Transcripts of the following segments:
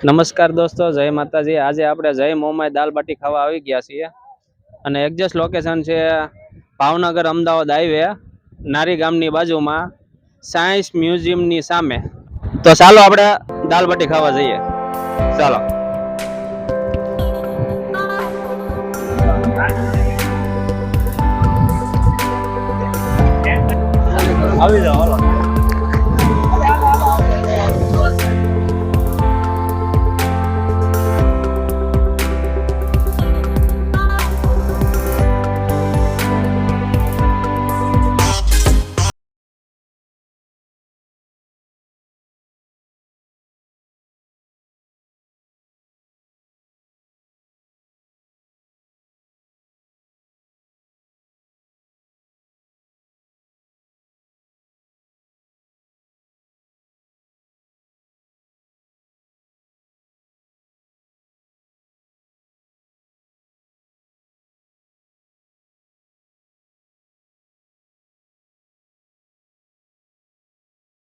નમસ્કાર દોસ્તો, જય માતાજી। આજે આપણે જય મોમાઈ દાલ બાટી ખાવા આવી ગયા છીએ અને એક્ઝેક્ટ લોકેશન છે ભાવનગર અમદાવાદ હાઈવે, નારી ગામની બાજુમાં સાયન્સ મ્યુઝિયમની સામે। તો ચાલો આપણે દાલ બાટી ખાવા જઈએ। ચાલો આવી જાઓ, હાલો।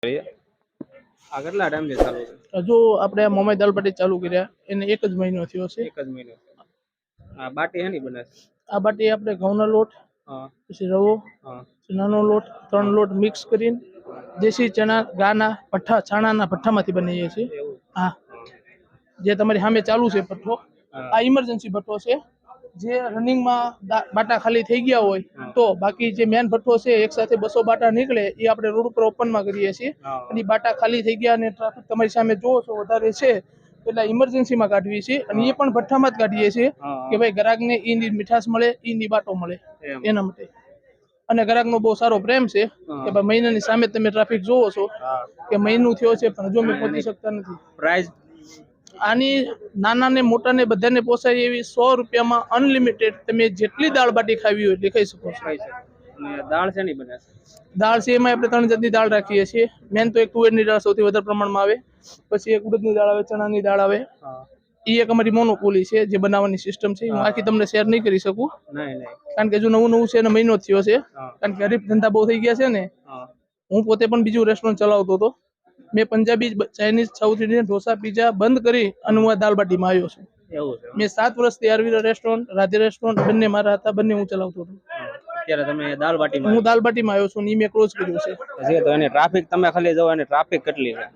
આ કેટલા ટાઈમથી ચાલુ છે? હજુ આપણે મોમાઈ દાલ બાટી ચાલુ કર્યા એને 1 જ મહિનો થયો છે। 1 જ મહિનો। આ બાટી હેની બને છે? આ બાટી આપણે ઘઉંનો લોટ, પછી રવો, નાનો લોટ, 3 લોટ મિક્સ કરીને દેશી ચણા ગાના ભઠ્ઠા છાણાના ભઠ્ઠામાંથી બનાવીએ છીએ। હા, જે તમારી સામે ચાલુ છે ભઠ્ઠો, આ ઇમરજન્સી ભઠ્ઠો છે। જે રનિંગમાં બાટા ખાલી થઈ ગયા હોય તો, બાકી જે મેન ભઠ્ઠો છે એક સાથે 200 બાટા નીકળે એ આપણે રોડ ઉપર ઓપનમાં કરીએ છીએ। અને બાટા ખાલી થઈ ગયા અને ટ્રાફિક તમારી સામે જોવો છો વધારે છે એટલે ઇમરજન્સીમાં કાઢવીએ છીએ અને એ પણ ભઠ્ઠામાં જ કાઢીએ છીએ કે ભાઈ ગ્રાહકને ઈની મીઠાશ મળે, ઈની બાટો મળે એના માટે। અને ગ્રાહકનો બહુ સારો પ્રેમ છે કે ભાઈ મહિનાની સામે તમે ટ્રાફિક જોવો છો કે મહિનું થયો છે પણ હજુ અમે પહોંચી શકતા નથી। પ્રાઇસ આની નાના ને મોટા ને બધાને પોસાય એવી 100 રૂપિયામાં અનલિમિટેડ તમે જેટલી દાળ બાટી ખાવી હોય એટલી ખાઈ શકો છો। અને દાળ શેની બને છે? દાળ છે એમાં આપણે 3 જાતની દાળ રાખીએ છીએ। મેન તો એક તુવેરની દાળ સૌથી વધારે પ્રમાણમાં આવે, પછી એક ઉડદની દાળ આવે, ચણાની દાળ આવે। એ એક અમારી મોનોપોલી છે જે બનાવવાની સિસ્ટમ છે। હું આખી તમને શેર નહીં કરી શકું કારણ કે હજુ નવું છે અને મહિનો જ થયો છે, કારણ કે ગરીબ ધંધા બહુ થઈ ગયા છે ને। હું પોતે પણ બીજું રેસ્ટોરન્ટ ચલાવતો હતો, મેં Punjabi, Chinese, south Indian, dosa, pizza બંધ કરી અને હું આ દાલ બાટીમાં આવ્યો છું। મેં 7 વર્ષથી આરવીરા રેસ્ટોરન્ટ, રાધે રેસ્ટોરન્ટ બંને મારા હતા, બંને હું ચલાવતો હતો। અત્યારે તમે દાલ બાટીમાં? હું દાલ બાટીમાં આવ્યો છું ને મેં ક્લોઝ કર્યું છે। હજી તો એની ટ્રાફિક તમે ખાલી જોવો, એની ટ્રાફિક કેટલી છે।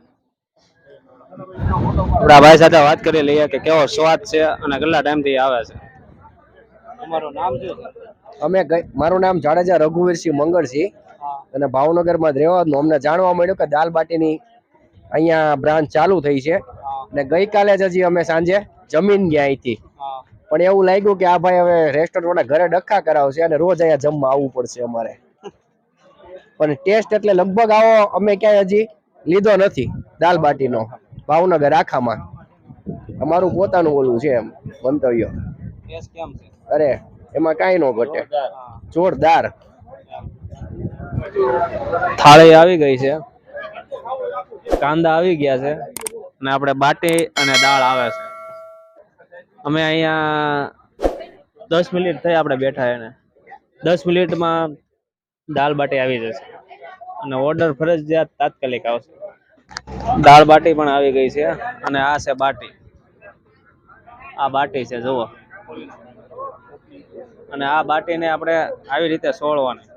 આપણા ભાઈ સાથે વાત કરી લઈએ કે કેવો સ્વાદ છે અને કેટલા ટાઈમથી આવે છે। તમારું નામ શું છે? મારું નામ જાડેજા રઘુવીરસિંહ મંગળસિંહ અને ભાવનગરમાં જ રહેવાનું। અમને જાણવા મળ્યું કે દાલ બાટીની અહીંયા બ્રાન્ચ ચાલુ થઈ છે ને ગઈકાલે જ હજી અમે સાંજે જમીન ગયા અહીંથી, પણ એવું લાગ્યું કે આ ભાઈ હવે રેસ્ટોરન્ટ વાળા ઘરે ડખા કરાવશે અને રોજ અહીંયા જમવા આવવું પડશે અમારે। પણ ટેસ્ટ એટલે લગભગ આવો અમે ક્યાંય હજી લીધો નથી દાલ બાટીનો ભાવનગર આખામાં। અમારું પોતાનું ઓલું છે એમ મંતવ્ય। ટેસ્ટ કેમ છે? અરે એમાં કાંઈ નો ઘટે, જોરદાર। થાળી આવી ગઈ છે, કાંદા આવી ગયા છે અને આપણે બાટી અને દાળ આવે છે। અમે અહીંયા 10 મિનિટ થઈ આપણે બેઠા એને, 10 મિનિટમાં દાલ બાટી આવી જશે અને ઓર્ડર ફરજિયાત તાત્કાલિક આવશે। દાળ બાટી પણ આવી ગઈ છે અને આ છે બાટી, આ બાટી છે જુઓ। અને આ બાટીને આપણે આવી રીતે સોળવાની,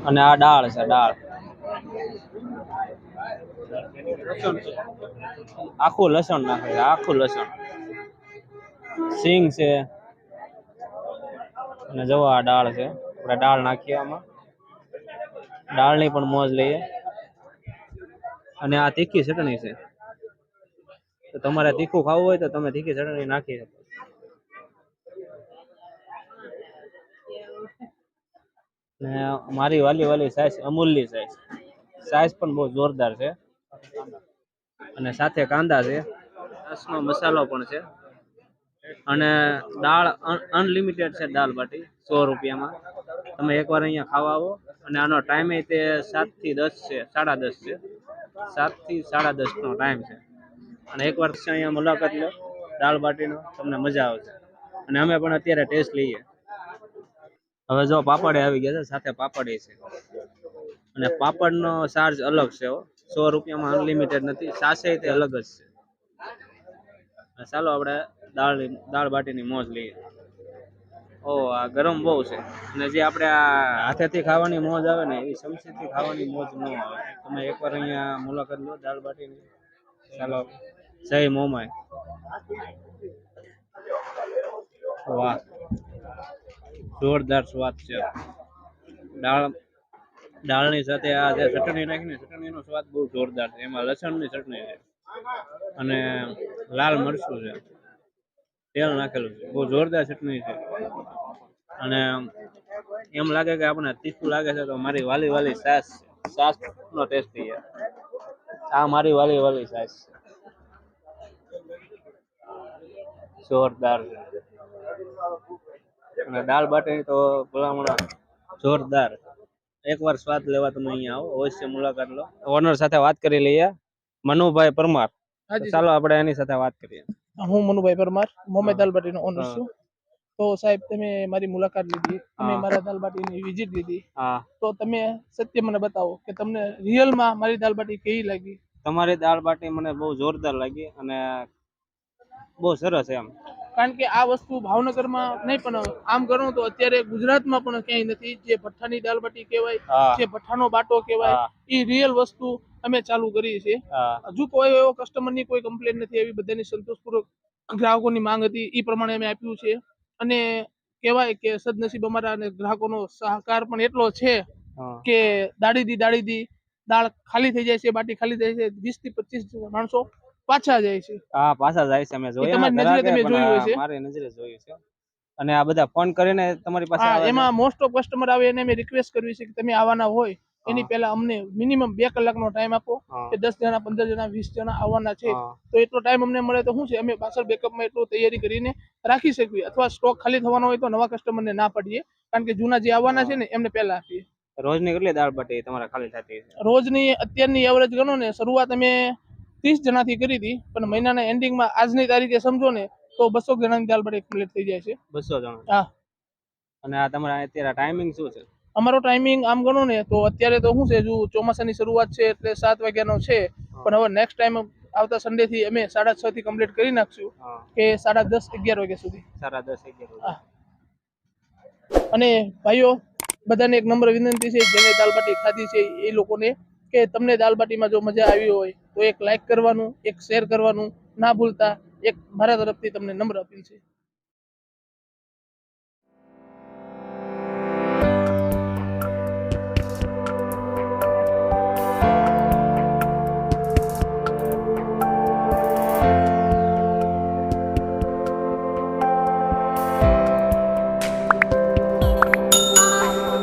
અને આ દાળ છે, દાળ આખું લસણ નાખે, આખું લસણ, સિંગ છે અને જુઓ આ દાળ છે। આપણે દાળ નાખીએ આમાં, દાળની પણ મોજ લઈએ। અને આ તીખી ચટણી છે, તો તમારે તીખું ખાવું હોય તો તમે તીખી ચટણી નાખી શકો। ને મારી વાલી સાઈઝ અમૂલની સાઈઝ પણ બહુ જોરદાર છે। અને સાથે કાંદા છે, રસનો મસાલો પણ છે અને દાળ અનલિમિટેડ છે। દાલ બાટી 100 રૂપિયામાં તમે એકવાર અહીંયા ખાવા આવો। અને આનો ટાઈમ તે 7 થી 10 છે, 10:30 છે, 7 થી 10:30 નો ટાઈમ છે। અને એકવાર અહીંયા મુલાકાત લો દાલ બાટીનો, તમને મજા આવશે। અને અમે પણ અત્યારે ટેસ્ટ લઈએ। હવે જો પાપડ આવી ગયા છે, સાથે પાપડ છે। અને પાપડનો ચાર્જ અલગ છે હો. 100 રૂપિયામાં અનલિમિટેડ નથી. સાસે તે અલગ જ છે. ચાલો આપણે દાળ બાટીની મોજ લઈએ. ઓ આ ગરમ બહુ છે. અને જે આપણે આ હાથેથી ખાવાની મોજ આવે ને એ ચમચીથી ખાવાની મોજ ન આવે. તમે એકવાર અહીંયા મુલાકાત લો દાળ બાટીની. ચાલો જય મોમાય. વાહ, જોરદાર સ્વાદ છે. દાળની સાથે આ જે ચટણી નાખીને ચટણીનો સ્વાદ બહુ જોરદાર છે. એમાં લસણની ચટણી છે અને લાલ મરચું છે, તેલ નાખેલું છે. બહુ જોરદાર ચટણી છે. અને એમ લાગે કે આપણે તીખું લાગે છે તો મારી વાલી વાલી સાસ નો ટેસ્ટ છે. આ મારી વાલી વાલી સાસ જોરદાર છે. અને દાળ બાટી તો ભલામણ જોરદાર. એકવાર સ્વાદ લેવા તમે અહીંયા આવો, અવશ્ય મુલાકાત લો. ઓનર સાથે વાત કરી લઈએ, મનુભાઈ પરમાર. ચાલો આપણે એની સાથે વાત કરીએ. હું મનુભાઈ પરમાર, મોમે દાલબાટીનો ઓનર છું. તો સાહેબ તમે મારી મુલાકાત લીધી, તમે મારા દાલબાટીની વિઝિટ લીધી, તો તમે સત્ય મને બતાવો કે તમને રિયલમાં મારી દાલબાટી કેવી લાગી? તમારી દાળ બાટી મને બહુ જોરદાર લાગી અને બહુ સરસ એમ. કારણ કે આ વસ્તુ ભાવનગરમાં નહીં પણ આમ ગણો તો અત્યારે ગુજરાતમાં પણ ક્યાંય નથી. જે ભઠ્ઠાની દાલબાટી કહેવાય, જે ભઠ્ઠાનો બાટો કહેવાય, એ રિયલ વસ્તુ અમે ચાલુ કરી છે. હજુ કોઈ એવો કસ્ટમરની કોઈ કમ્પ્લેન નથી આવી. બધાની સંતોષપૂર્વક ગ્રાહકોની માંગ હતી એ પ્રમાણે અમે આપ્યું છે. અને કહેવાય કે સદનસીબ અમારા અને ગ્રાહકોનો સહકાર પણ એટલો છે કે દાળી દાળ ખાલી થઈ જાય છે, બાટી ખાલી થઈ જાય છે. 20 થી 25 માણસો પાછા જાય છે. પાછા જાય છે. અમે જોયા, મારી નજરે જોયું છે. અને આ બધા ફોન કરીને તમારી પાસે આવે છે. એમાં મોસ્ટ ઓફ કસ્ટમર આવે એને અમે રિક્વેસ્ટ કરવી છે કે તમે આવવાના હોય એની પહેલા અમને મિનિમમ 2 કલાકનો ટાઈમ આપો કે 10 જણા 15 જણા 20 જણા આવવાના છે તો એટલો ટાઈમ અમને મળે તો શું છે અમે પાછળ બેકઅપમાં એટલું તૈયારી કરીને રાખી શકીએ. અથવા સ્ટોક ખાલી થવાનો હોય તો નવા કસ્ટમરને ના પાડીએ, કારણ કે જૂના જે આવવાના છે ને એમને પહેલા આપીએ. રોજની કેટલી દાળ બાટી તમારે ખાલી થતી છે? રોજની અત્યારની એવરેજ ગણો ને, શરૂઆત અમે 30 જણાથી કરી હતી, પણ મહિનાના એન્ડિંગમાં આજની તારીખે સમજો ને તો 200 જણાની દાળ બાટી કમ્પ્લીટ થઈ જાય છે. 200 જણા? હા. અને આ તમારા અત્યારે ટાઈમિંગ શું છે? અમારો ટાઈમિંગ આમ ગણો ને તો અત્યારે તો શું છે, જો ચોમાસાની શરૂઆત છે એટલે 7 વાગ્યાનો છે, પણ હવે નેક્સ્ટ ટાઈમ આવતા સન્ડે થી અમે 6:30 થી કમ્પ્લીટ કરી નાખશું કે 10:30 11 વાગ્યા સુધી. 10:30 11. અને ભાઈઓ બધાને એક નમ્ર વિનંતી છે, જેને દાલબાટી ખાધી છે એ લોકોને, કે તમને દાલબાટીમાં જો મજા આવી હોય તો એક લાઈક કરવાનું, એક શેર કરવાનું ના ભૂલતા. એક મારા તરફથી તમને નમ્ર અપીલ છે.